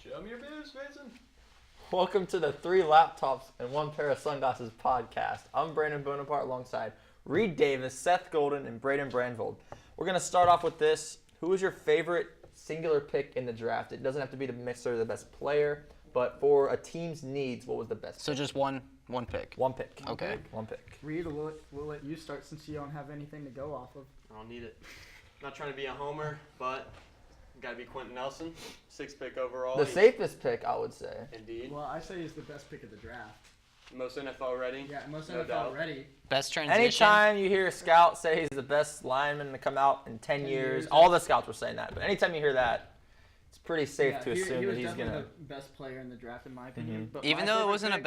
Show me your boobs, Mason. Welcome to the 3 Laptops and 1 Pair of Sunglasses podcast. I'm Brandon Bonaparte alongside Reid Davis, Seth Golden, and Brayden Brandvold. We're going to start off with this. Who was your favorite singular pick in the draft? It doesn't have to be necessarily the best player, but for a team's needs, what was the best So pick? just one pick. One pick. Okay. One pick. Reid, we'll let you start since you don't have anything to go off of. I don't need it. I'm not trying to be a homer, but got to be Quentin Nelson, 6th pick overall. The safest pick, I would say. Indeed. Well, I say he's the best pick of the draft. Most NFL ready. Yeah, most No NFL doubt. ready. Best transition. Anytime you hear a scout say he's the best lineman to come out in 10 years, all the scouts were saying that. But anytime you hear that, it's pretty safe to assume he that was he's definitely going to. the best player in the draft, in my opinion. But Even my though it favorite wasn't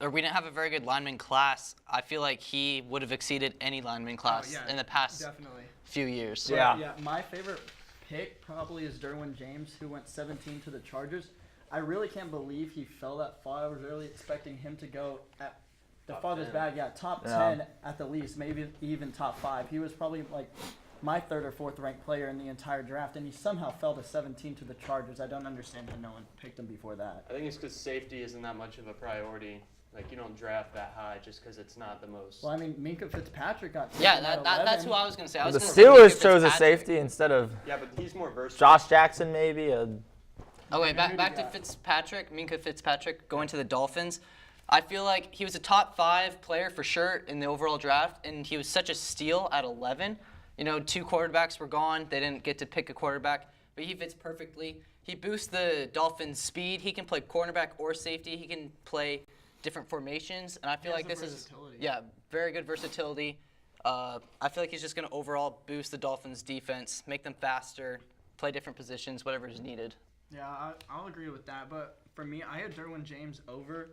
pick- we didn't have a very good lineman class, I feel like he would have exceeded any lineman class in the past Definitely. few years. But, Yeah. Yeah, my favorite pick probably is Derwin James, who went 17 to the Chargers. I really can't believe he fell that far. I was really expecting him to go at the Top farthest 10. back, top Yeah. 10 at the least, maybe even top 5. He was probably like my 3rd or 4th ranked player in the entire draft, and he somehow fell to 17 to the Chargers. I don't understand how no one picked him before that. I think it's because safety isn't that much of a priority. Like, you don't draft that high just because it's not the most. Well, I mean, Minka Fitzpatrick got taken Yeah, at that's 11. who I was going to say. I was The gonna say Steelers Minka chose a Fitzpatrick. safety instead of Yeah, but he's more versatile. Josh Jackson, maybe. Oh, wait, Who do back you to got? Fitzpatrick, Minka Fitzpatrick, going to the Dolphins. I feel like he was a top 5 player for sure in the overall draft, and he was such a steal at 11. You know, 2 quarterbacks were gone. They didn't get to pick a quarterback, but he fits perfectly. He boosts the Dolphins' speed. He can play cornerback or safety. He can play different formations, and I feel like has this the is versatility. very good versatility. I feel like he's just going to overall boost the Dolphins' defense, make them faster, play different positions, whatever is needed. Yeah, I'll agree with that. But for me, I had Derwin James over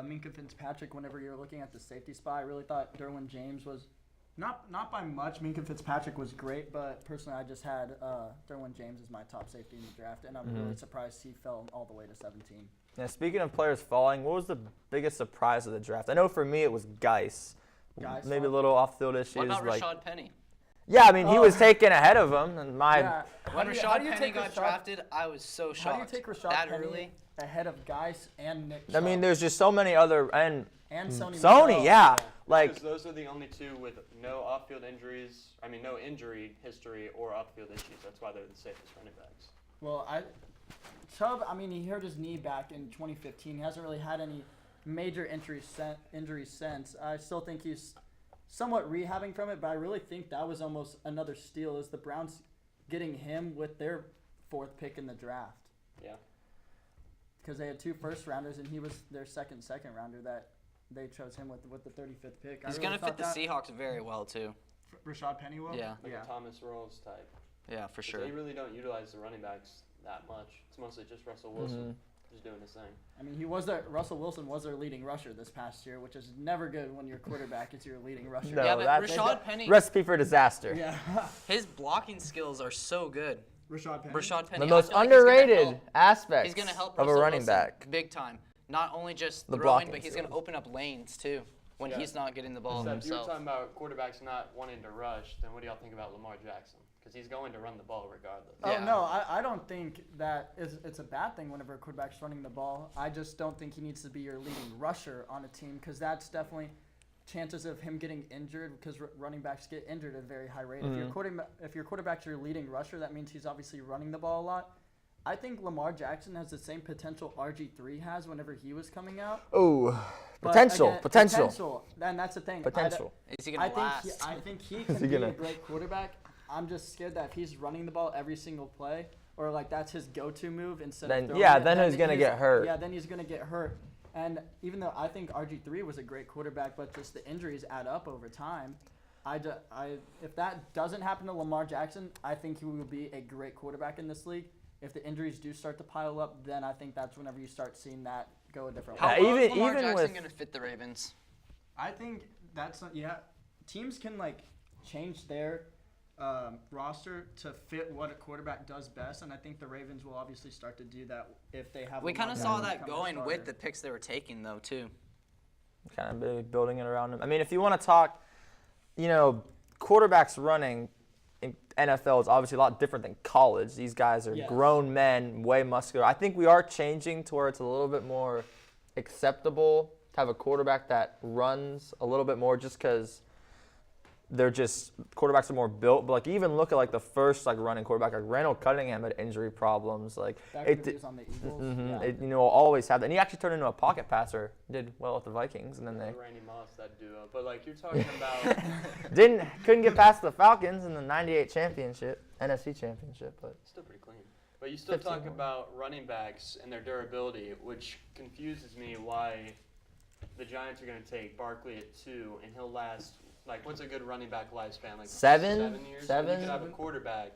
Minka Fitzpatrick whenever you're looking at the safety spot. I really thought Derwin James was not by much. Minka Fitzpatrick was great, but personally, I just had Derwin James as my top safety in the draft, and I'm really surprised he fell all the way to 17. Yeah, speaking of players falling, what was the biggest surprise of the draft? I know for me it was Geis. Geis Maybe a falling? little off-field issues. What about like, Rashad Penny? yeah, I mean, he was taken ahead of him. And Yeah. When How Rashad do you Penny take got drafted, I was so shocked. How do you take Rashad that Penny early? ahead of Geis and Nick I mean, Chubb there's just so many other – and and Sony Sony, Michel? yeah. Like, Because those are the only 2 with no off-field injuries. I mean, no injury history or off-field issues. That's why they're the safest running backs. Well, Chubb, I mean, he hurt his knee back in 2015. He hasn't really had any major injuries since. I still think he's somewhat rehabbing from it, but I really think that was almost another steal, is the Browns getting him with their 4th pick in the draft. Yeah. Because they had 2 first-rounders, and he was their second rounder that they chose him with the 35th pick. He's going to fit the Seahawks very well, too. Rashad Penny will? Yeah. Like a Thomas Rawls type. Yeah, for 'Cause sure. They really don't utilize the running backs that much. It's mostly just Russell Wilson just doing his thing. I mean, Russell Wilson was their leading rusher this past year, which is never good when your quarterback is your leading rusher. No, Yeah, but that's Rashad Penny, recipe for disaster. Yeah. his blocking skills are so good. Rashad Penny. Rashad Penny, The I most feel like he's gonna underrated help. aspects He's going to help of a Russell running Wilson back. big time. Not only just The throwing, blocking but he's going to skills. open up lanes, too, when Yeah. he's not getting the ball Seth, you were himself. talking about quarterbacks not wanting to rush. Then what do y'all think about Lamar Jackson? Because he's going to run the ball regardless. Oh, Yeah. no, I don't think that it's a bad thing whenever a quarterback's running the ball. I just don't think he needs to be your leading rusher on a team, because that's definitely chances of him getting injured, because running backs get injured at a very high rate. If your quarterback's your leading rusher, that means he's obviously running the ball a lot. I think Lamar Jackson has the same potential RG3 has whenever he was coming out. Oh, But potential. again, and that's the thing. Potential. Is he going to last? I think he can he be gonna- a great quarterback. I'm just scared that if he's running the ball every single play, or like that's his go-to move instead Then- of throwing yeah, it, then he's gonna get hurt. Yeah, then he's gonna get hurt. And even though I think RG3 was a great quarterback, but just the injuries add up over time. If that doesn't happen to Lamar Jackson, I think he will be a great quarterback in this league. If the injuries do start to pile up, then I think that's whenever you start seeing that go a different way. How Yeah, well is even Lamar with- Jackson going to fit the Ravens? I think that's teams can like change their roster to fit what a quarterback does best, and I think the Ravens will obviously start to do that if they have. We Lamar kind of saw Jackson that become a going with starter. the picks they were taking, though, too. Kind of building it around him. I mean, if you want to talk, quarterbacks running, NFL is obviously a lot different than college. These guys are Yes. grown men, way muscular. I think we are changing to where it's a little bit more acceptable to have a quarterback that runs a little bit more, just because quarterbacks are more built. But like, even look at like the first like running quarterback, like Randall Cunningham had injury problems. Like Back when he was on the Eagles. Yeah. always have that. And he actually turned into a pocket passer. Did well with the Vikings, and then they Randy Moss, that duo. But like you're talking about, couldn't get past the Falcons in the '98 championship, NFC championship. But still pretty clean. But you still 15 talk more. about running backs and their durability, which confuses me why the Giants are going to take Barkley at 2, and he'll last. Like, what's a good running back lifespan? Like 7 years? Seven? You could have a quarterback,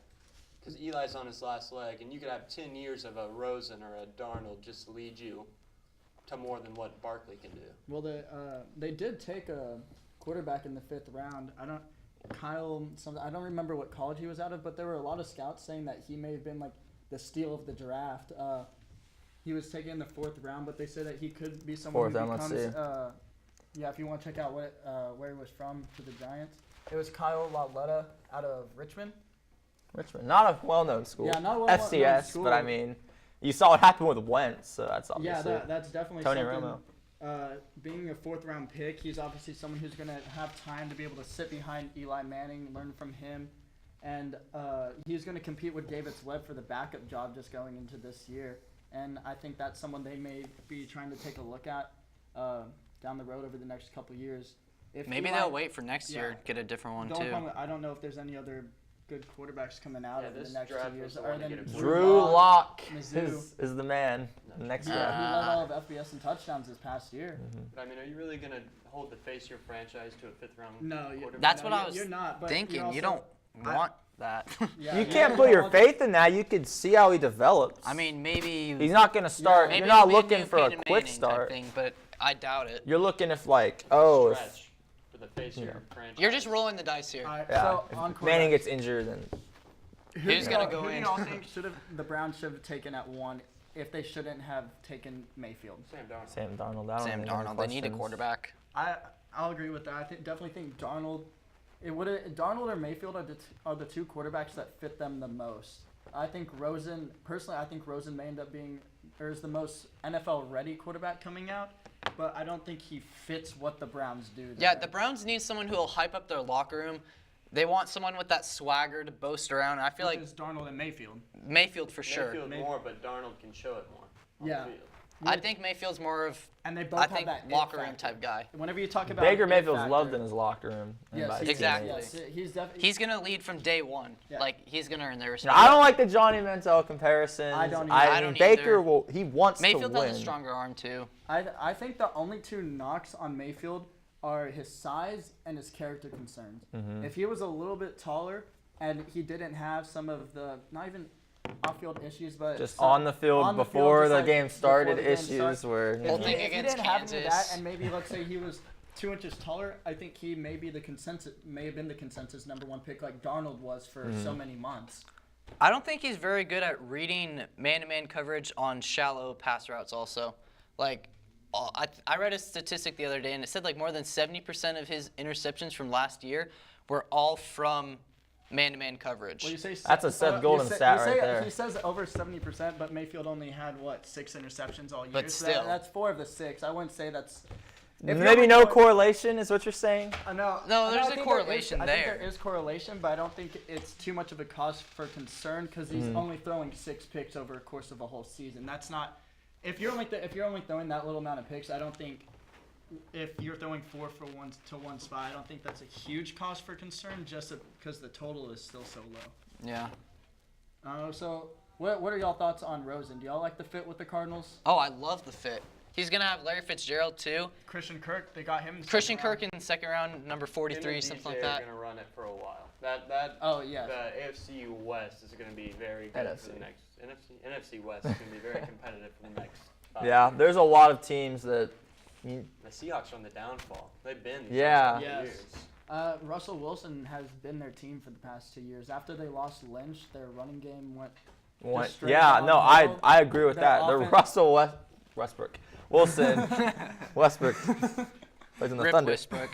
because Eli's on his last leg, and you could have 10 years of a Rosen or a Darnold just lead you to more than what Barkley can do. Well, they did take a quarterback in the 5th round. I don't remember what college he was out of, but there were a lot of scouts saying that he may have been like the steal of the draft. He was taken in the 4th round, but they said that he could be someone who becomes. Yeah, if you want to check out where he was from to the Giants, it was Kyle Lauletta out of Richmond. Not a well-known school. Yeah, not a well-known FCS, school. but I mean, you saw what happened with Wentz, so that's obviously. Yeah, that's definitely Tony something. Romo. Being a 4th round pick, he's obviously someone who's going to have time to be able to sit behind Eli Manning, learn from him, and he's going to compete with Davis Webb for the backup job just going into this year. And I think that's someone they may be trying to take a look at down the road over the next couple of years. If Maybe Eli, they'll wait for next year, get a different one too. I don't know if there's any other good quarterbacks coming out over this the next draft 2 was years. the one to get it. Drew Lock Mizzou. is the man. Next He guy. led all of FBS in touchdowns this past year. But I mean, are you really going to hold the face of your franchise to a 5th round No, quarterback? That's no, what I was you're not, but thinking. you're You also- don't want that. Yeah, You can't put your faith in that. You could see how he develops. I mean, maybe. he's not going to start. Maybe You're not Manu looking for a Peyton quick Manning start. type thing, but I doubt it. You're looking if like, oh, if Stretch for the face of your franchise. You're just rolling the dice here. All right, yeah, so if on Manning quarterbacks, gets injured, then Who's gonna go who do in? y'all think the Browns should have taken at 1 if they shouldn't have taken Mayfield? Sam Darnold. Sam Darnold. I don't Sam think any Darnold. They need a questions. quarterback. I'll agree with that. I definitely think Darnold. Darnold or Mayfield are the 2 quarterbacks that fit them the most. I think Rosen may end up being is the most NFL ready quarterback coming out, but I don't think he fits what the Browns do. Yeah, there. the Browns need someone who will hype up their locker room. They want someone with that swagger to boast around. I feel like It's Darnold and Mayfield. Mayfield for sure. Mayfield more, but Darnold can show it more. On Yeah. The field. I think Mayfield's more of And they both I have think that it locker room factor. type guy. Whenever you talk about Baker it Mayfield's factor, loved in his locker room. and Yes, by his Exactly. teammates. Yes, he's definitely. He's gonna lead from day one. Yeah. Like he's gonna earn their Now, respect. I don't like the Johnny Manziel comparisons. I don't either. I mean, don't Baker either. he wants Mayfield to win. has a stronger arm too. I think the only 2 knocks on Mayfield are his size and his character concerns. Mm-hmm. If he was a little bit taller and he didn't have some of the not even off-field issues, but Just some on the field on the before just the like game started, before the game issues started. where Whole If thing he against didn't have any of that, Kansas. and maybe let's say he was 2 inches taller, I think he may be the consensus, may have been the consensus number 1 pick, like Darnold was for so many months. I don't think he's very good at reading man-to-man coverage on shallow pass routes also. Like, I read a statistic the other day, and it said like more than 70% of his interceptions from last year were all from man-to-man coverage. Well, you say That's a Seth Golden stat right there. He says over 70%, but Mayfield only had 6 interceptions all year. But So still. that's 4 of the 6. I wouldn't say that's. If you're maybe only no going- correlation is what you're saying. No, I there's a think correlation I think there. there is correlation, but I don't think it's too much of a cause for concern because he's only throwing 6 picks over a course of a whole season. That's not. If you're only throwing that little amount of picks, I don't think. If you're throwing 4 for one spot, I don't think that's a huge cause for concern, just because the total is still so low. Yeah. So what are y'all thoughts on Rosen? Do y'all like the fit with the Cardinals? Oh, I love the fit. He's gonna have Larry Fitzgerald too. Christian Kirk, they got him. In the Christian second round. Kirk in the 2nd round, number 43, Him and something DJ like that. are going to run it for a while. Oh, yeah. The AFC West is going to be very good for the NFC. next. NFC West is going to be very competitive for the next 5 Yeah, years. there's a lot of teams that. The Seahawks are on the downfall. They've been these Yeah. last couple Yes. years. Russell Wilson has been their team for the past 2 years. After they lost Lynch, their running game went. straight Yeah, no, I downhill. agree with Their that. The offense- Russell Westbrook, Wilson, Westbrook plays in the Rip Thunder. Westbrook.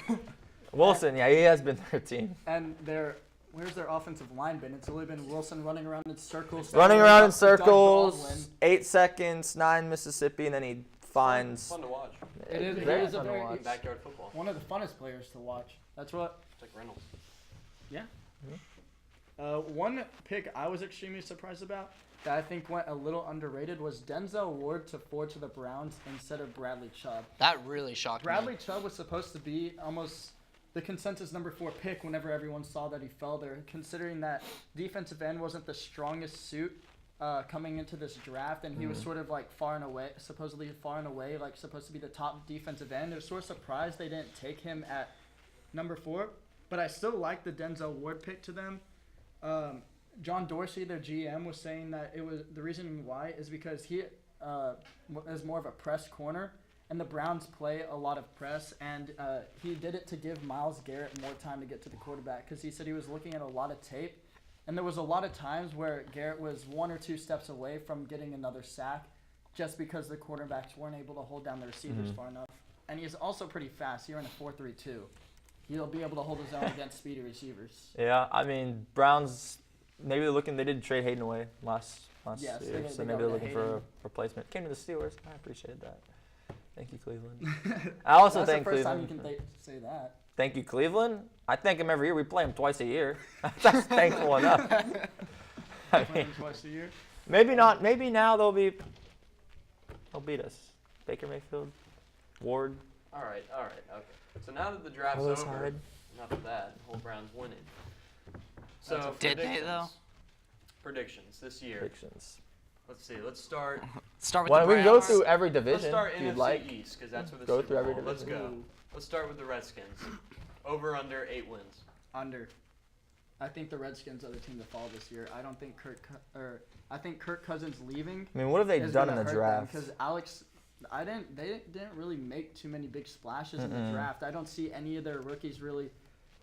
Wilson, yeah, he has been their team. And their where's their offensive line been? It's only been Wilson running around in circles. Running around in Doug Baldwin. circles, 8 seconds, 9 Mississippi, and then he finds. Fun to watch. It is very a fun to very watch. Backyard football. one of the funnest players to watch. That's what. It's like Reynolds. One pick I was extremely surprised about that I think went a little underrated was Denzel Ward to the Browns instead of Bradley Chubb. That really shocked Bradley me. Chubb was supposed to be almost the consensus number 4 pick whenever everyone saw that he fell there, considering that defensive end wasn't the strongest suit coming into this draft, and he was sort of like supposedly far and away, like supposed to be the top defensive end. I was sort of surprised they didn't take him at number 4, but I still like the Denzel Ward pick to them. John Dorsey, their GM, was saying that it was the reason why is because he is more of a press corner, and the Browns play a lot of press, and he did it to give Myles Garrett more time to get to the quarterback because he said he was looking at a lot of tape, and there was a lot of times where Garrett was 1 or 2 steps away from getting another sack just because the quarterbacks weren't able to hold down the receivers far enough. And he's also pretty fast. He ran a 4.32. He'll be able to hold his own against speedy receivers. Yeah, I mean, Browns, maybe they did trade Hayden away last Yes, year, they so got maybe they're rid of looking for a Hayden. replacement. Came to the Steelers. I appreciate that. Thank you, Cleveland. I also That's thank the first Cleveland. time you can say that. Thank you, Cleveland. I thank him every year. We play him twice a year. That's thankful enough. I mean, Twice a year. maybe not. Maybe now they'll beat us. Baker Mayfield, Ward. All right. Okay. So now that the draft's Carlos over, Hyde. enough of that. The whole Browns winning. So Did they, predictions. though? Predictions this year. Predictions. Let's see. Let's start. Start with Well, the we Browns. can go through every Let's division start if you'd NFC like. East because that's where the Go Super through every Bowl. Let's division. go. Let's start with the Redskins. Over under 8 wins. Under. I think the Redskins are the team to fall this year. I don't think I think Kirk Cousins leaving. I mean, what have they is done gonna in the hurt draft? Because they didn't really make too many big splashes in the draft. I don't see any of their rookies really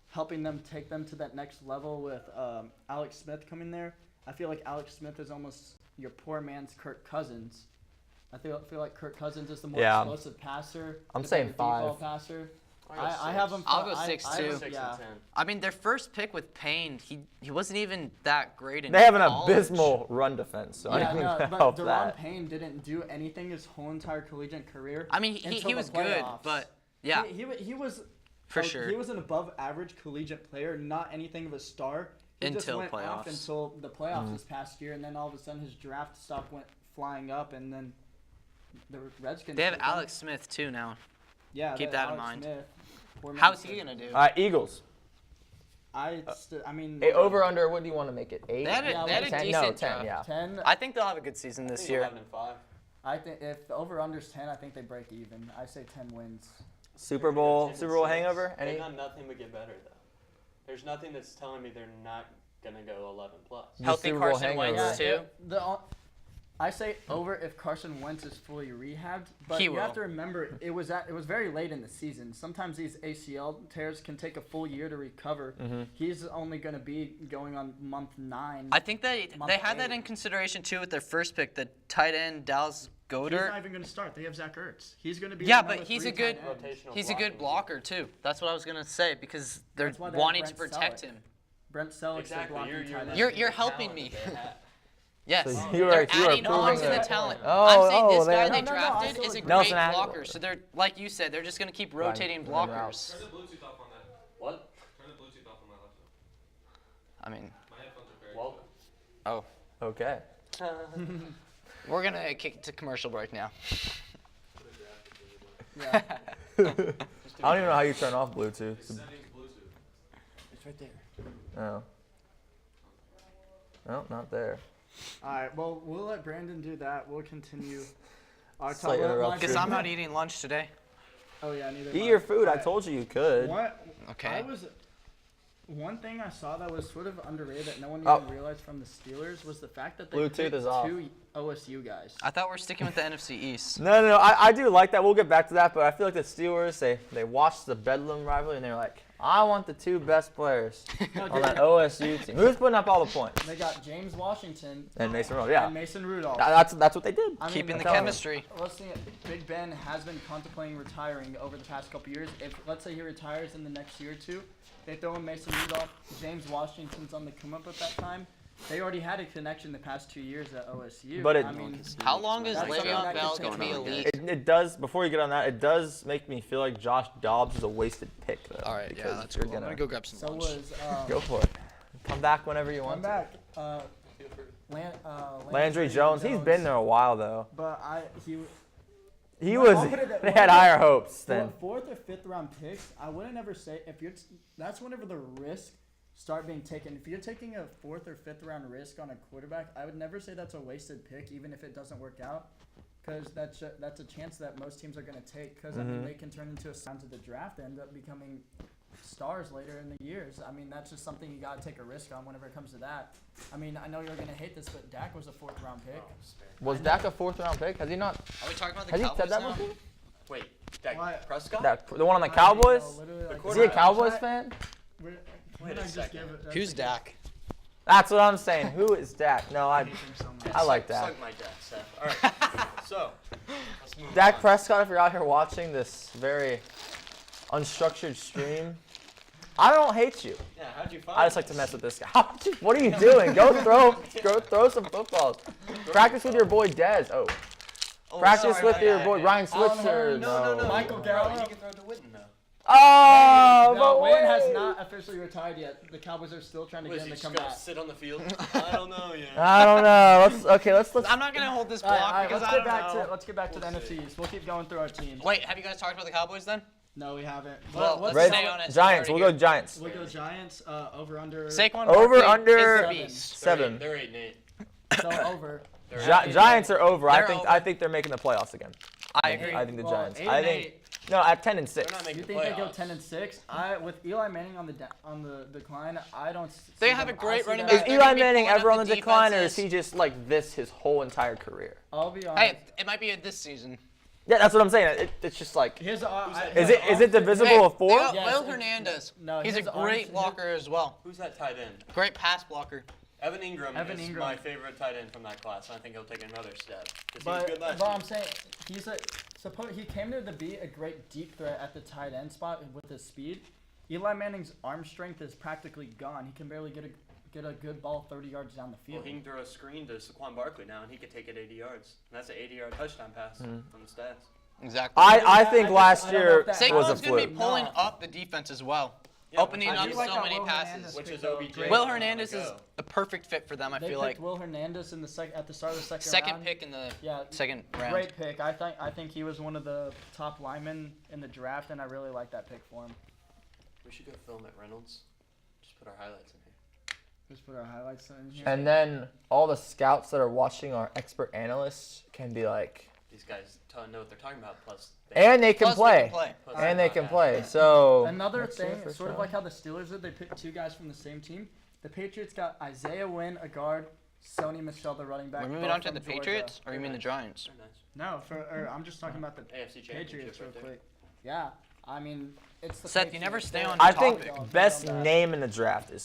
helping them take them to that next level with Alex Smith coming there. I feel like Alex Smith is almost your poor man's Kirk Cousins. I feel like Kirk Cousins is the more explosive passer. I'm the saying better deep ball 5. passer. I go I have him. I'll go I- 6 I- too. 6 yeah. and 10. I mean, their first pick with Payne, he wasn't even that great in They have an college. abysmal run defense, so I Yeah, don't think no, that but helped Deron that. Payne didn't do anything his whole entire collegiate career. I mean, he until was the good, playoffs. but yeah, he was for sure. He was an above average collegiate player, not anything of a star. He just Until went off playoffs. until the playoffs this past year, and then all of a sudden his draft stock went flying up, and then the Redskins. They have took him. Alex Smith too now. Yeah, keep they have that in Alex mind. Smith. Poor man How's he Smith. gonna do? Eagles. I mean. Hey, over under. What do you want to make it? 8? They had a, Yeah, they had a 10? decent No, 10. draft. Yeah. 10. I think they'll have a good season I this think year. 11 and 5. I think if the over under's 10, I think they break even. I say 10 wins. Super Bowl 10 and 6. hangover. They've Any? done nothing but get better though. There's nothing that's telling me they're not gonna go 11 plus. The Healthy Super Bowl Carson Wentz hangover. too. I say over if Carson Wentz is fully rehabbed, but He you have will. to remember it was very late in the season. Sometimes these ACL tears can take a full year to recover. He's only going to be going on month 9. I think they Month had that 8. in consideration too with their first pick, the tight end Dallas He's Goedert. not even going to start. They have Zach Ertz. He's going to be Yeah, the but number he's 3 a good tight end. Rotational he's a good blocking. blocker too. That's what I was gonna say because they're That's why they have wanting to Brent protect Selleck. him. Brent Selleck's Exactly. blocking You're tight end. You're helping me. Yes. So They're adding on to the that. talent. Oh, I'm saying oh, this guy they- they No, I drafted still is a agree. great Nelson Aguilar. blocker. So they're like you said, they're just gonna keep rotating Ryan blockers. Routes. Turn the Bluetooth off on that. What? Turn the Bluetooth off on my laptop. I mean, My headphones are very Welcome. oh, Okay. we're gonna kick it to commercial break now. Yeah. I don't even know how you turn off Bluetooth. Settings Bluetooth. It's right there. Oh. No, not there. All right. Well, we'll let Brandon do that. We'll continue our Slight top interruption. Because I'm not eating lunch today. Oh yeah, neither. Eat am your food. I Alright. told you could. What? Okay. One thing I saw that was sort of underrated that no one Oh. even realized from the Steelers was the fact that they Bluetooth picked is off. 2 OSU guys. I thought we're sticking with the NFC East. No. I do like that. We'll get back to that, but I feel like the Steelers, they watched the Bedlam rivalry and they're like, I want the two best players No, on that OSU team. Who's putting up all the points? They got James Washington And Mason Rudolph. Yeah, and Mason Rudolph. that's what they did. I mean, Keeping the telling you. chemistry. Let's see. Big Ben has been contemplating retiring over the past couple years. If let's say he retires in the next year or two, they throw in Mason Rudolph. James Washington's on the come up at that time. They already had a connection the past 2 years at OSU. But I mean, How long is That's something that Le'Veon could Bell change going to be going on. elite? It does. Before you get on that, it does make me feel like Josh Dobbs is a wasted pick, though. All right, yeah, because that's you're cool. I'm gonna gonna go grab some so lunch. was go for it. Come back whenever you come want. back. Landry Jones. He's been there a while though. But He No, was. I'll put it that- They had higher hopes than. fourth or fifth round picks, I wouldn't ever say if you're. That's whenever the risks start being taken. If you're taking a fourth or fifth round risk on a quarterback, I would never say that's a wasted pick, even if it doesn't work out, because that's a chance that most teams are going to take. Because I mean, they can turn into a sound to the draft and end up becoming stars later in the years. I mean, that's just something you got to take a risk on whenever it comes to that. I mean, I know you're going to hate this, but Dak was a fourth round pick. Was Dak a fourth round pick? Has he not? Are we talking about the Has he Cowboys said that now? before? Wait, Dak Why- Prescott? The one on the I Cowboys? know, literally, like, Is he a quarterback. Cowboys fan? Wait Wait a second. Who's Dak? That's what I'm saying. Who is Dak? No, I like Dak. Suck my Dak, Seth. All right. So, let's move Dak on. Prescott, if you're out here watching this very unstructured stream, I don't hate you. Yeah, how'd you find I just like to mess with this guy. What are you doing? Go throw some footballs. Practice with your boy Dez. Oh. Practice sorry, with your yeah, boy yeah. Ryan Alan Switzer. Hurd. No. Michael Bro, Gallup. you can throw it to Witten, though. Oh, No, but Wayne has wait. not officially retired yet. The Cowboys are still trying to What, get is him he to just come gonna back. sit on the field? I don't know yet. I don't know. Let's. I'm not gonna hold this All right, block all right, because let's I get don't back know. to let's get back to the We'll see. NFCs. We'll keep going through our teams. Wait, have you guys talked about the Cowboys then? No, we haven't. Well, What's let's Red- stay on it. Giants. We'll go Giants. We'll go Giants. Over under. Saquon Over, Barkley under- is the beast. 7. They're 8-8. So over. Giants are over. They're over. I think they're making the playoffs again. I agree. I think the Well, Giants. 8 I and think 8. no at 10 and They're 6. not making You the think they go playoffs. 10-6? With Eli Manning on the decline, I don't. They see have them- a great I see running them- Is back. They're Eli gonna be Manning pulling ever up on the the decline, or is defenses. he just like this his whole entire career? I'll be honest. Hey, it might be this season. Yeah, that's what I'm saying. It's just like. Here's Is it divisible Hey, of 4? they got Yes, Will it- Hernandez. no, He's a his arms- great his- blocker as well. Who's that tight end? Great pass blocker. Evan Ingram Evan is Ingram. my favorite tight end from that class, and I think he'll take another step. 'Cause he was But, good last but year. I'm saying he came there to be a great deep threat at the tight end spot with his speed. Eli Manning's arm strength is practically gone. He can barely get a good ball 30 yards down the Well, field. he can throw a screen to Saquon Barkley now, and he could take it 80 yards. And that's an 80-yard touchdown pass on the stats. Exactly. I think I last don't know year if that- was a Saquon's going to fluke. be pulling No. up the defense as well. Yeah, Opening which up is- so many passes. Which is pick, though. OBJ. Great. Will on the Hernandez is go. a perfect fit for them, I They feel picked like. Will Hernandez in at the start of the second Second round. pick in the Yeah, second round. great pick. I think he was one of the top linemen in the draft, and I really like that pick for him. We should go film at Reynolds. Just put our highlights in here. Just put our highlights in here. And then all the scouts that are watching, our expert analysts, can be like, These guys know what they're talking about, plus and they can Plus, play. they can play. plus And they're they not can bad. play. So Another next year thing, for sort of sure. like how the Steelers did, they picked 2 guys from the same team. The Patriots got Isaiah Wynn, a guard, Sony Michel, the running back. We're moving both on to from the Georgia. Patriots, or you mean the Giants? They're nice. No, I'm just talking about the AFC Patriots Championship real right there. quick. Yeah, I mean, it's the Seth, you never Patriots. stay on I topic. think best name in the draft is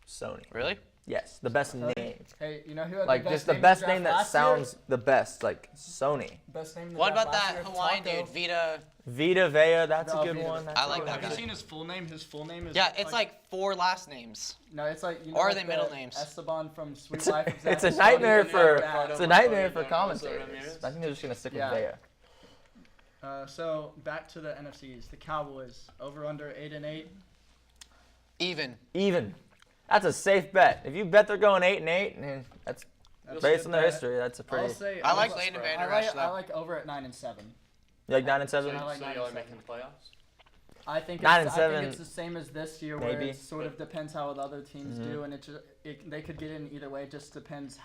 Sony. Really? Yes, the best Sony? name. Hey, you know who had Like the best just the name best in the name draft that last year? sounds the best, like Sony. Best name in the What draft about last that year, Hawaiian Taco. dude, Vita? Vita Vea, that's No, a good Vita. one. I That's a like good that one. Have guy. you seen his full name? His full name is. Yeah, it's like 4 last names. No, it's like. You know, Or are like they middle the names? Esteban from Sweet It's Life. a, of Zack it's a and nightmare Cody. for Yeah. it's a nightmare for Ricardo commentators. Ramirez. I think they're just gonna stick Yeah. with Vea. So back to the NFCs. The Cowboys over under 8-8. Even. That's a safe bet. If you bet they're going 8-8, and that's That's based a on good their bet. history. That's a I'll pretty. say. I like I'll- Leighton I Vander I Esch, like, I though. like over at 9-7. You like 9 and So, 7? I like so 9 y'all are and making the playoffs? I think 9 and I 7, think it's the same as this year, where maybe. it sort of depends how the other teams do, and they could get in either way. It just depends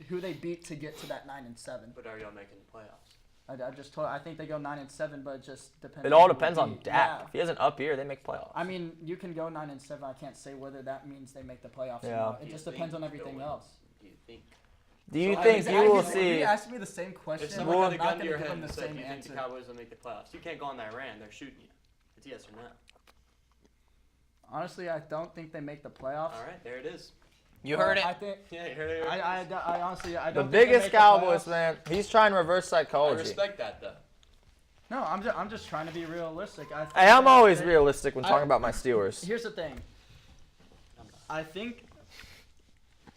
who they beat to get to that 9-7. But are y'all making the playoffs? I think they go 9-7, but it just depends. It all on who depends they on beat. Dak. Yeah. If he has an up year, they make playoffs. I mean, you can go 9-7. I can't say whether that means they make the playoffs or Yeah. not. Do It you just think depends on they'll everything win? else. Do you think? Do you So, think exactly, you will when see? you ask me the same If question, someone Well, had I'm a gun not to going your to give head them and the said, same "Do you think the answer. Cowboys will make the playoffs?" You can't go on that rant. They're shooting you. It's yes or no. Honestly, I don't think they make the playoffs. All right, there it is. You heard it. I think. Yeah, you heard it. I honestly, I The don't. think they biggest make the Cowboys, playoffs. man. He's trying reverse I psychology. respect that though. No, I'm just trying to be realistic. I think Hey, I'm that always they- realistic when talking about my Steelers. Here's the thing. I think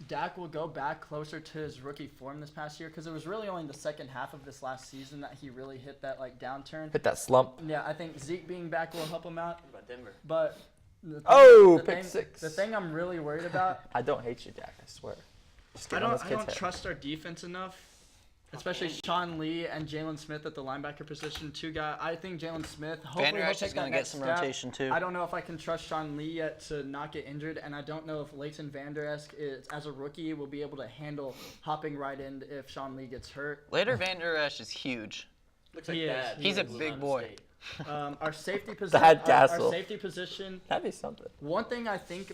Dak will go back closer to his rookie form this past year because it was really only in the second half of this last season that he really hit that like downturn. Hit that slump. Yeah, I think Zeke being back will help him out. What about Denver? But the thing, Oh, the pick thing, six. The thing I'm really worried about, I don't hate you, Dak. I swear. Just I get on this don't kid's head. trust our defense enough, especially Sean Lee and Jalen Smith at the linebacker position. Two guys. I think Jalen Smith. Hopefully Van Der he'll Esch take is going that to get next some step. rotation too. I don't know if I can trust Sean Lee yet to not get injured, and I don't know if Leighton Van Der Esch is, as a rookie, will be able to handle hopping right in if Sean Lee gets hurt. Later Van Der Esch is huge. Looks like He is. Dad. He's a Blue big Mountain boy. State. Our safety position. Thad Our Castle. safety position. That'd be something. One thing I think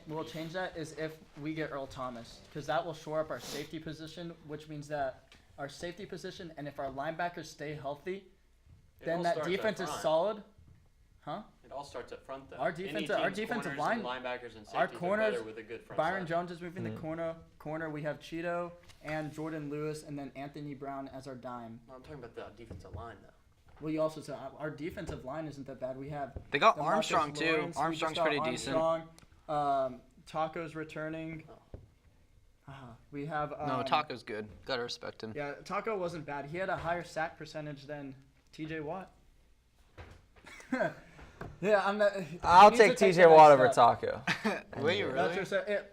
will change that is if we get Earl Thomas, because that will shore up our safety position, which means that our safety position and if our linebackers stay healthy, It then all that starts up defense is front. solid. Huh? It all starts up front though. Our Any defensive- our team's defensive corners and line- linebackers and our safeties are corners- better with a good front Byron side. Jones is moving Mhm. the corner. We have Cheeto and Jordan Lewis, and then Anthony Brown as our dime. No, I'm talking about the defensive line though. Well, you also said our defensive line isn't that bad. We have They got DeMarcus Armstrong too. Lawrence, we just Armstrong's got pretty decent. Armstrong. Taco's returning. We have No, Taco's good. Gotta respect him. Yeah, Taco wasn't bad. He had a higher sack percentage than TJ Watt. Yeah, I'm not. he I'll needs to take the TJ Watt next over step. Taco. Wait, you That's really? just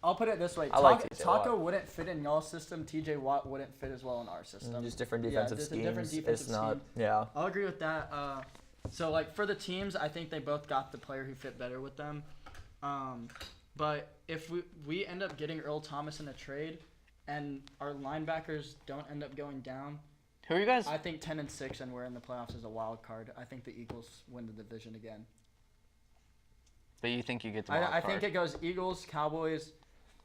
I'll put it this way. I like TJ Taco Watt. wouldn't fit in y'all's system. TJ Watt wouldn't fit as well in our system. Just different Yeah, defensive just a schemes. different defensive It's not. scheme. Yeah. I'll agree with that. So like for the teams, I think they both got the player who fit better with them. But if we end up getting Earl Thomas in a trade, and our linebackers don't end up going down, Who are you guys? I think 10-6 and we're in the playoffs as a wild card. I think the Eagles win the division again. But you think you get the wild I card. think it goes Eagles, Cowboys,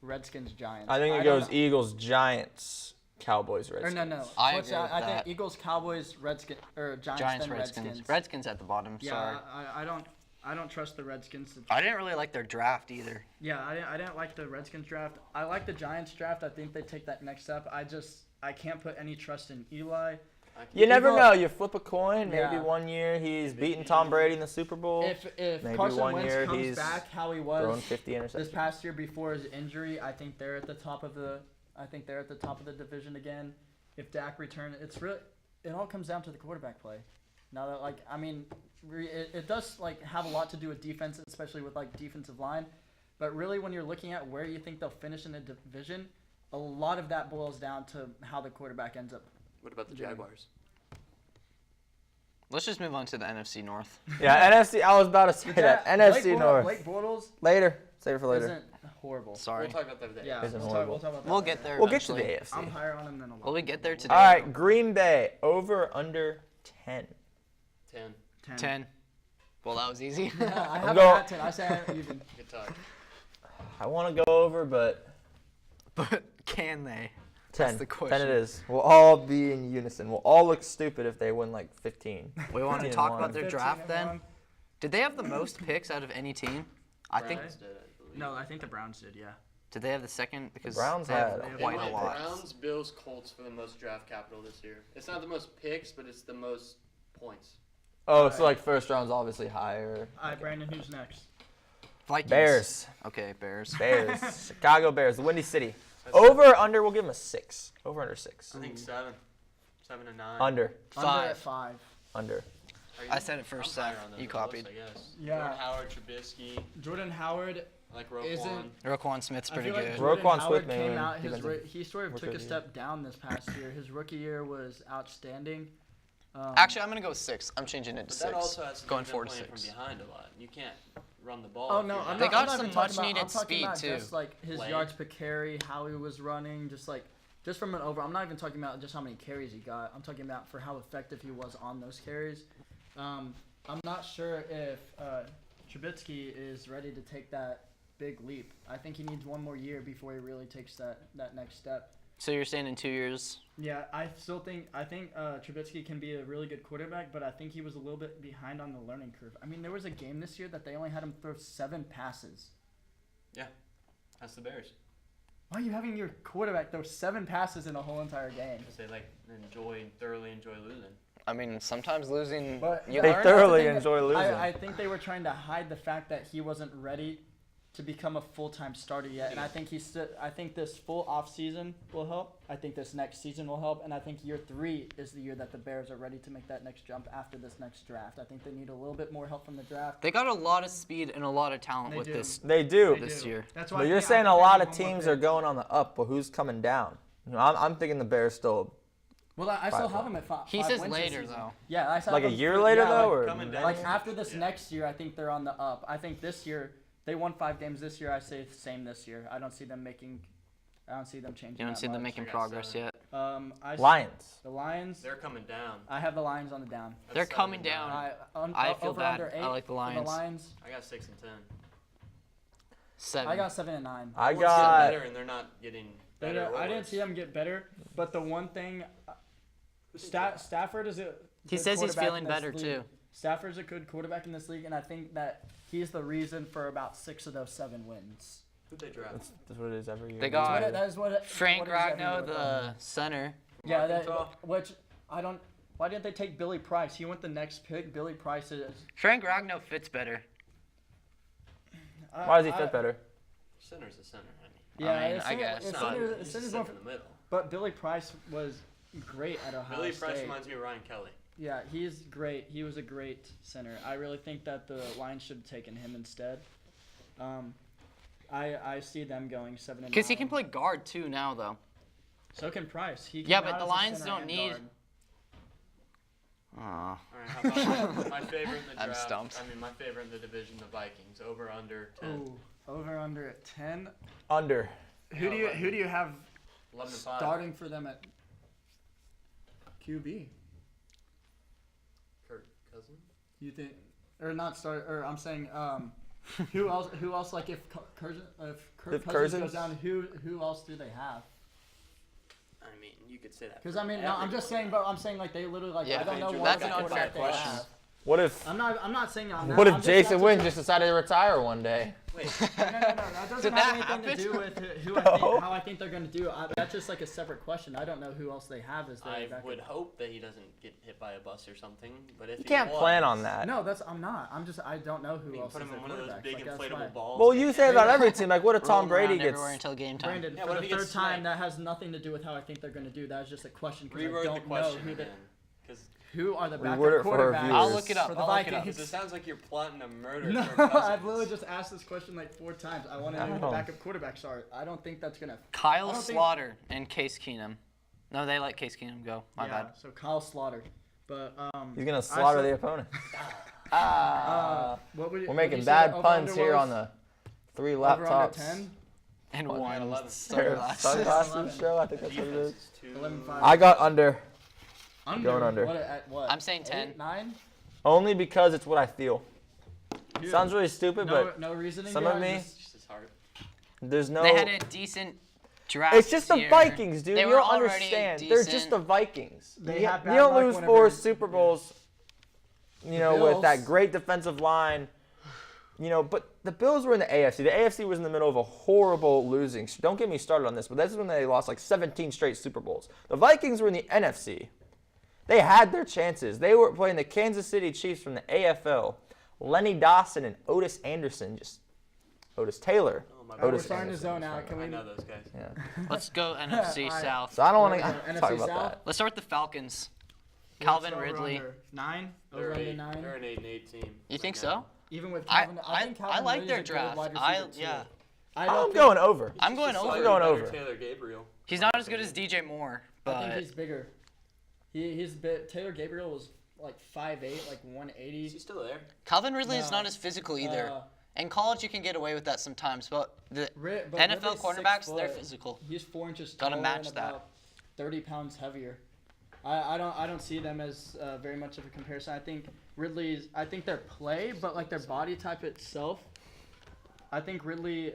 Redskins, Giants. I think it don't goes know. Eagles, Giants, Cowboys, Or Redskins. no. I What's agree with I that. think Eagles, Cowboys, Redskins, or Giants, Giants, then Redskins. Redskins. Redskins at the bottom. Yeah, Sorry. I don't trust the Redskins. I didn't really like their draft either. Yeah, I didn't like the Redskins draft. I like the Giants draft. I think they take that next step. I can't put any trust in Eli. You never Eagle- know. You flip a coin. Maybe Yeah. one year he's beating Tom Brady in the Super Bowl. If Maybe Carson one Wentz year comes he's back how he throwing was 50 this interceptions. past year before his injury, I think they're at the top of the division again. If Dak returns, it all comes down to the quarterback play. Now that it does have a lot to do with defense, especially with defensive line. But really, when you're looking at where you think they'll finish in the division, a lot of that boils down to how the quarterback ends up. What about the Jaguars? Let's just move on to the NFC North. Yeah, NFC. I was about to say that. NFC North. Blake Bortles Later. Save it for later. isn't horrible. Sorry. We'll talk about that today. Yeah, Isn't we'll horrible. talk about that We'll later. get there. We'll get to eventually. the AFC. I'm higher on him than a lot. Will we get there today? All right, Green Bay over under 10. 10. 10. Well, that was easy. I haven't going- had 10. I say I haven't even. Good talk. I want to go over, but But can they? 10. That's the 10 question. it is. We'll all be in unison. We'll all look stupid if they win 15. We want to 15 talk and about their 15 draft and then. one. Did they have the most picks out of any team? I think. Browns did, I believe. No, I think the Browns did. Yeah. Did they have the second? Because Browns they have had They quite had a Went lot. Browns, Bills, Colts for the most draft capital this year. It's not the most picks, but it's the most points. Oh, so first round's obviously higher. All right, Brandon. Who's next? Vikings. Bears. Okay, Bears. Bears. Chicago Bears. The Windy City. Over or under, we'll give them a 6. Over under 6. I think 7. 7 and 9. Under. Under at 5. 5. Under. Are you- I said it first, I'm higher Seth. on them You than most, copied. I guess. Yeah. Jordan Howard, Trubisky, Jordan Howard. I like Roquan. Isn't- Roquan Smith's I pretty feel like good. Jordan Roquan Howard Smith, came man, out. defensive He sort of rookie took a of the step down this past year. His rookie year was outstanding. Actually, I'm gonna go 6. I'm changing it to But 6. that also has to do Going with them 4 to playing 6. from behind a lot. You can't run the ball. Oh if no, you're I'm down. They not, got I'm not some even talking much about, needed I'm talking speed, about too. Just his Lane. yards per carry, how he was running, just from an over. I'm not even talking about just how many carries he got. I'm talking about for how effective he was on those carries. I'm not sure if Trubisky is ready to take that big leap. I think he needs one more year before he really takes that next step. So you're saying in 2 years? Yeah, I think Trubisky can be a really good quarterback, but I think he was a little bit behind on the learning curve. I mean, there was a game this year that they only had him throw 7 passes. Yeah, that's the Bears. Why are you having your quarterback throw 7 passes in a whole entire game? Because they thoroughly enjoy losing. I mean, sometimes losing. But You They learn. thoroughly I think- enjoy losing. I think they were trying to hide the fact that he wasn't ready to become a full-time starter yet, and I think I think this full off season will help. I think this next season will help, and I think year 3 is the year that the Bears are ready to make that next jump after this next draft. I think they need a little bit more help from the draft. They got a lot of speed and a lot of talent They with do. this. They do. This year. That's But you're saying a lot of teams are going on the up, but who's coming down? You know, I'm thinking the Bears still. Well, I still 5 have them at 5. He 5 says wins this later, season. though. Yeah, I said Like a year later, though, or coming down. like after this next year, I think they're on the up. I think this year they won 5 games this year. I say the same this year. I don't see them changing. You don't see them making I got progress 7. yet. Lions. The Lions. They're coming down. I have the Lions on the down. They're That's coming 7 and down. 9. I feel over bad. Under 8 I like the for Lions. The Lions. I got 6 and 10. 7. I got 7 and 9. I One's getting got. better, and they're not getting better. I didn't see them get better, but the one thing, Stafford is a. He good says he's quarterback feeling in this better, league. too. Stafford's a good quarterback in this league, and I think that he's the reason for about 6 of those 7 wins. Who'd they draft? That's what it is every year. They got That is what Frank what it is every Ragnow, year with them. the center. Yeah, Arkansas. which I don't. Why didn't they take Billy Price? He went the next pick. Billy Price is. Frank Ragnow fits better. Why does he fit better? Center's a center, I mean. Yeah, I mean, it's I guess. He's center's just more. in the middle. But Billy Price was great at Ohio Billy State. Price reminds me of Ryan Kelly. Yeah, he's great. He was a great center. I really think that the Lions should have taken him instead. I see them going 7 and 9. Because he can play guard, too, now, though. So can Price. He can Yeah, go but out the as a Lions center don't and need- guard. Aw. All right, how about my favorite in the I'm draft? stumped. I mean, my favorite in the division, the Vikings. Over under 10. Ooh, over under at 10. Under. Who do you have 11 and 5. starting for them at QB? Kirk Cousins. You think, or not start, or I'm saying, who else? Who else? Like if Kirk If Cousins Cousins- goes down, who else do they have? I mean, you could say that. Because for I mean, no, I'm just saying, everyone. but I'm saying like they literally like Yeah, I don't know that's what an unfair quarterback they question. have. What if? I'm not saying on that. What if I'm just- Jason that's Wynn just decided to retire one day? Wait, No, that doesn't Did have that anything to do happen? with who No. how I think they're going to do. That's just like a separate question. I don't know who else they have as their I backup. would hope that he doesn't get hit by a bus or something. But if You he can't was, plan on that. No, I'm not. I don't know I who mean, else put is him their in one of those quarterback. big Like, that's inflatable why. balls. Well, you say about every team. Like, what if Tom Rolling around Brady gets? everywhere until game time. Brandon, Yeah, for what the if he gets third time, sniped? that has nothing to do with how I think they're going to do. That is just a question because I Reword the don't know question who again. Because who are the backup Reword it for our quarterbacks. viewers. I'll look it up. For the I'll look it up. Vikings. it sounds like you're plotting a murder. No, for Cousins. I've literally just asked this question like 4 times. I want to know who the Wow. backup quarterbacks are. I don't think that's gonna. Kyle I don't think- Slaughter and Case Keenum. No, they let Case Keenum go. My yeah, bad. so Kyle Slaughter, but He's gonna slaughter the said- opponent. what would you, We're what making you say bad the puns over-under here was? on the 3 Over under laptops. 10? And What? one 11. sunglasses. Sunglasses 11. show. I think that's what it Defense is. is too. 11-5. I got under. Under. under. What, at what? I'm saying 10. 8, 9? Only because it's what I feel. Dude, Sounds really stupid, but no reasoning. some of behind me- this? It's just his heart. there's no. They had a decent draft. It's just the year. Vikings, dude. They You were don't already understand. They're just decent. the Vikings. They you, have you bad don't luck lose whenever- 4 Super Bowls. You know, with Bills. that great defensive line. You know, but the Bills were in the AFC. The AFC was in the middle of a horrible losing. Don't get me started on this, but this is when they lost like 17 straight Super Bowls. The Vikings were in the NFC. They had their chances. They were playing the Kansas City Chiefs from the AFL. Lenny Dawson and Otis Anderson, just Otis Taylor. Oh my We're God. Otis starting to Anderson, zone out. Can I we? know those guys. Yeah. Let's go NFC Alright. South. So I don't want There we to go. talk NFC about South? that. Let's start with the Falcons. Calvin Over Ridley. under 9. They're Over under eight- 9. They're an 8-8 team. You think right so? now. Even with I Calvin, I think Calvin like Ridley's their a good draft. wide I receiver, too. yeah. I don't I'm think- going over. I'm going Just over. I'm slightly going better over. Taylor Gabriel. He's not as good as DJ Moore, I but think he's bigger. He's bit. Taylor Gabriel was like 5'8", like 180. Is he still there? Calvin Ridley is No. not as physical either. Uh, In college, you can get away with that sometimes, but the but NFL Ridley's 6 cornerbacks, they're foot. physical. He's 4 inches Gotta taller match and that. about 30 pounds heavier. I don't see them as very much of a comparison. I think I think their play, but like their body type itself, I think Ridley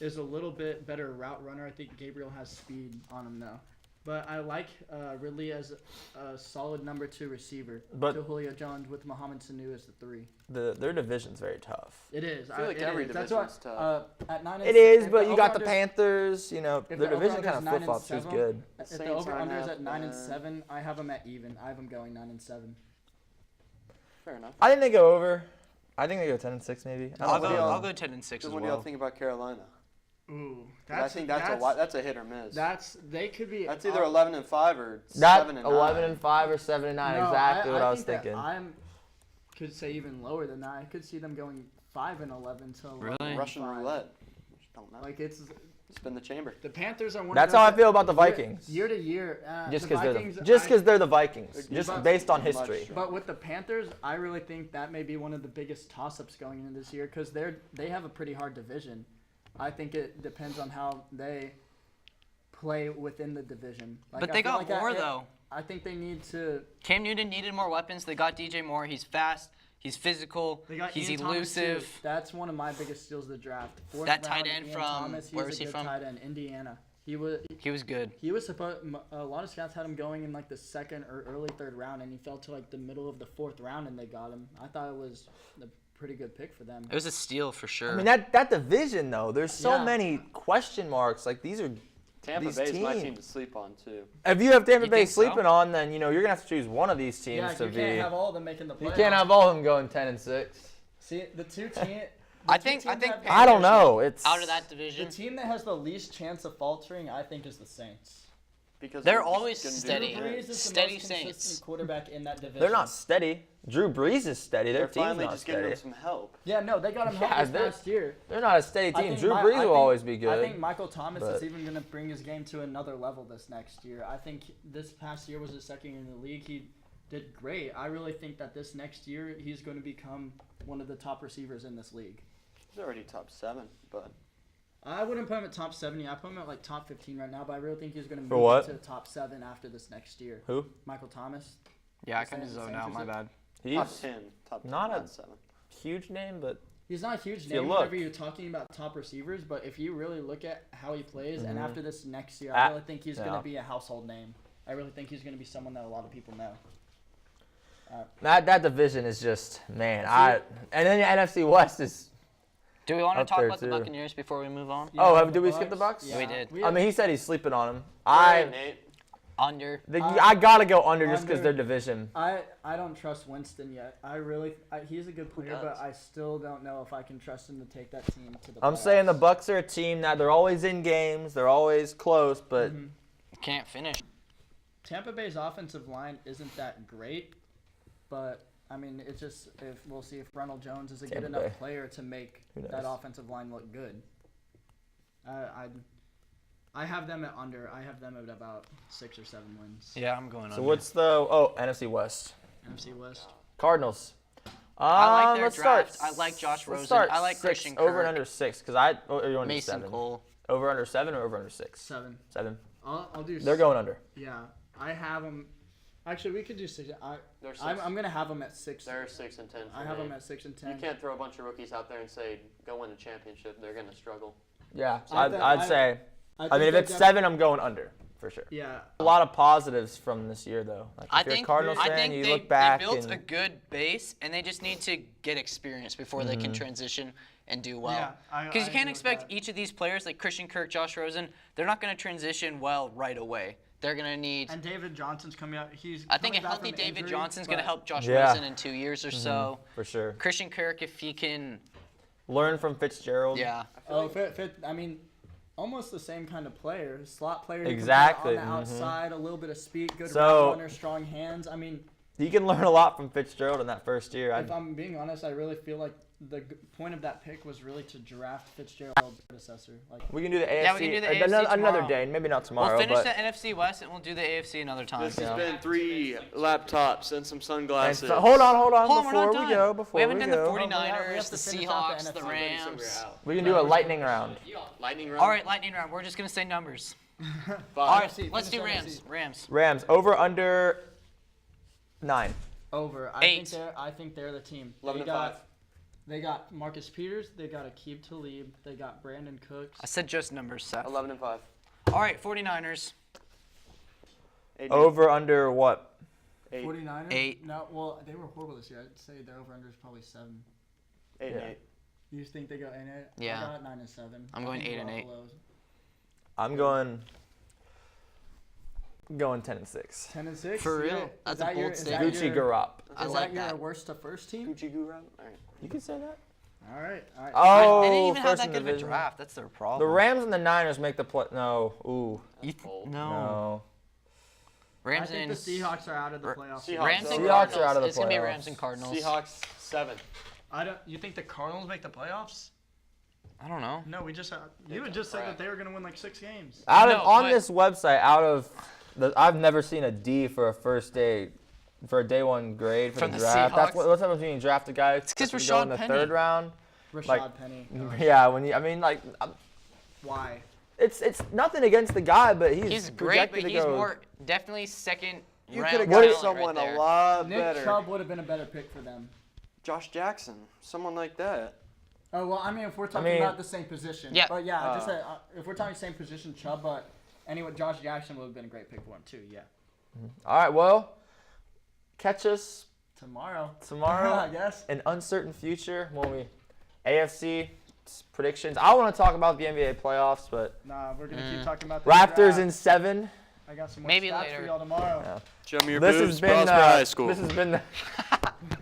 is a little bit better route runner. I think Gabriel has speed on him though. But I like Ridley as a solid number 2 receiver. But- to Julio Jones with Mohamed Sanu as the 3. Their division's very tough. It is. I feel like it every is. That's division's why, tough. at 9 It is, if but you got the over-under- Panthers. You know, if their the division over-under kind is of 9 and flip-flops. Who's 7, good? If the Saints over-under is aren't at 9 and bad. 7, I have them at even. I have them going 9 and 7. Fair enough. I think they go over. I think they go 10-6 maybe. I I'll don't go. know. I'll go 10-6 as What do y'all well. think about Carolina? Ooh, 'Cause I think that's a hit or miss. they could be. That's either 11 and 5 or That 7 and 11 9. and 5 or 7 and 9. No, Exactly what I was think that thinking. could say even lower than that. I could see them going 5 and 11 to 11 Really? and Russian 5. roulette. Don't know. Like it's Spin the chamber. the Panthers are one. That's of how those I feel about the Vikings. Year to year, Just the because Vikings, they're the Vikings. Just But- based on Much history. stronger. But with the Panthers, I really think that may be one of the biggest toss-ups going into this year because they have a pretty hard division. I think it depends on how they play within the division. Like, But I they feel got like more though. I think they need to. Cam Newton needed more weapons. They got DJ Moore. He's fast. He's physical. They got He's Ian Thomas, too. elusive. That's one of my biggest steals of the draft. Fourth That tight round, end Ian from- Thomas, where he's was a he good from? Tight end, Indiana. He was good. supposed. A lot of scouts had him going in like the 2nd or early 3rd round, and he fell to like the middle of the 4th round, and they got him. I thought it was a pretty good pick for them. It was a steal for sure. I mean that division though. There's so Yeah. many question marks. Like these are. Tampa These Bay's my teams. team to sleep on too. If you have Tampa You Bay think so? sleeping on, then you're gonna have to choose one of these teams Yeah, to you be. can't have all of them making the playoffs. You can't have all of them going 10-6. See the two team. I think I don't know. It's out of that The division, team that has the least chance of faltering, I think, is the Saints. Because They're just always gonna do steady. good. Drew Brees is the Steady most Saints. consistent quarterback in that division. They're not steady. Drew Brees is steady. Their They're team's finally not just giving steady. them some help. Yeah, no, they got him Yeah, help this they're- past year. They're not a steady I team. think Drew Mi- Brees I will think- always be good. I think Michael Thomas but- is even going to bring his game to another level this next year. I think this past year was his 2nd year in the league. He did great. I really think that this next year he's going to become one of the top receivers in this league. He's already top 7, but I wouldn't put him at top 70. I put him at like top 15 right now, but I really think he's going to For move what? into top 7 after this next year. Who? Michael Thomas. yeah, I the kind of Saints- zoned Saints out. are My so- bad. top He's 10, top not a- 7. huge name, but He's not a huge you name look. whenever you're talking about top receivers, but if you really look at how he plays, and Mhm. after this next year, Ah, I really think he's going yeah. to be a household name. I really think he's going to be someone that a lot of people know. that division is just and then the NFC West is. Do we want to Up talk there, about the too. Buccaneers before we move on? Oh, did we skip the Bucks? Yeah, we did. I mean, he said he's sleeping on him. Nate. Under. I gotta go under just because Under. their division. I don't trust Winston yet. He's a good player, but does? I still don't know if I can trust him to take that team to the I'm playoffs. saying the Bucks are a team that they're always in games, they're always close, but Mhm. Can't finish. Tampa Bay's offensive line isn't that great, but I mean, it's just if we'll see if Ronald Jones is a Tampa good enough Bay. player to make Who that knows? offensive line look good. I have them at under. I have them at about 6 or 7 wins. Yeah, I'm going so under. what's the NFC West? NFC West. Cardinals. I like their let's draft. start. I like Josh let's Rosen. start I like 6, Christian over Kirk. and under 6 because or you want to do Mason 7? Cole. Over under 7 or over under 6? 7. 7. I'll do. They're going under. Yeah, I have them. Actually, we could do 6. They're 6. I'm gonna have them at 6. They're 6 and 10. For I have me. them at 6 and 10. You can't throw a bunch of rookies out there and say go win a championship. They're gonna struggle. Yeah, I I'd think- say. I mean, think if they it's def- 7, I'm going under for sure. Yeah. A lot of positives from this year, though. Like, if I you're think a Cardinals I fan, think you they, look back they built and a good base, and they just need to get experience before they can transition and do well. Yeah, I Because you agree can't with expect that. each of these players, like Christian Kirk, Josh Rosen, they're not going to transition well right away. They're going to need. And David Johnson's coming out. He's. I think a coming back healthy from David injury, Johnson's going to but- help Josh Yeah. Rosen in 2 years or so. for sure. Christian Kirk, if he can, Learn from Fitzgerald. yeah. Oh, I mean, almost the same kind of player. Slot player. you can put Exactly, On the mhm. outside, a little bit of speed, good So- route runner, strong hands. I mean, You can learn a lot from Fitzgerald in that first year. if I'm being honest, I really feel like the point of that pick was really to draft Fitzgerald's predecessor. Like, We can do the AFC, Yeah, we can do the AFC another tomorrow. day, maybe not tomorrow, We'll finish but the NFC West, and we'll do the AFC another time. This Yeah. has been 3 laptops and some and sunglasses. so, hold on, Hold on, we're before not we done. go, before we haven't done the go. 49ers, we have the to finish out the Seahawks, the NFC. Rams. We can do a lightning round. Lightning round. All right, lightning round. We're just going to say numbers. All right, NFC, let's do finish Rams. NFC. Rams. Rams over under 9. over. Eight. I think they're the team. 11 They and got 5. They got Marcus Peters. They got Aqib Talib. They got Brandon Cooks. I said just numbers, Seth. 11-5. All right, 49ers. 8-8. Over under what? 8. 49ers? 8. No, well, they were horrible this year. I'd say their over-under is probably 7. 8 and Yeah. 8. You think they go 8-8? Yeah. I got 9-7. I'm going I think 8 and 8. Garoppolo's I'm going 10-6. 10-6. For real? Yeah. That's Is a that your- bold is statement. that Gucci your- Garop. I Is like that your that. worst to first team? Gucci Guru. All right. You can say that. All right. All right. Oh, They didn't even have first that in good of a division. draft. That's their The problem. Rams and the Niners make the play. No. Ooh. Bold. No. Rams I think and the Seahawks are out of the Ra- playoffs. Seahawks. Rams and Seahawks Cardinals. are out of the It's gonna be playoffs. Rams and Cardinals. Seahawks 7. You think the Cardinals make the playoffs? I don't know. No, we just They you had got just said cracked. that they were going to win like 6 games. Out of No, on but- this website, I've never seen a D for a first day, for a day one grade for From the the draft. That's Seahawks? what's happens when you draft a guy. It's 'cause that's gonna go in Rashad the Penny. third round. Rashad Like- Penny. Yeah, when you, I mean, like, Why? it's nothing against the guy, but He's great, projected but to he's go. more definitely second You round could have talent got someone right a there. lot Nick better. Chubb would have been a better pick for them. Josh Jackson. Someone like that. Oh, well, I mean, if we're talking mean- about the same position. Yeah. But yeah, just if we're talking same position, Chubb, but anyway, Josh Jackson would have been a great pick for him too, yeah. All right, well, catch us Tomorrow. tomorrow. I guess. An uncertain future when we AFC predictions. I want to talk about the NBA playoffs, but Nah, we're going to keep talking about the Raptors draft. in 7. I got some more Maybe stats later. for y'all tomorrow. Yeah. Show me your This boobs. has been Prosper High School. this has been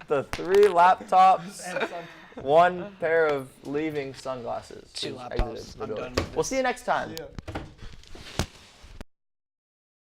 the 3 laptops, And some 1 pair of leaving sunglasses. 2 which laptops. exited the I'm building. done with We'll see you next time. Yeah.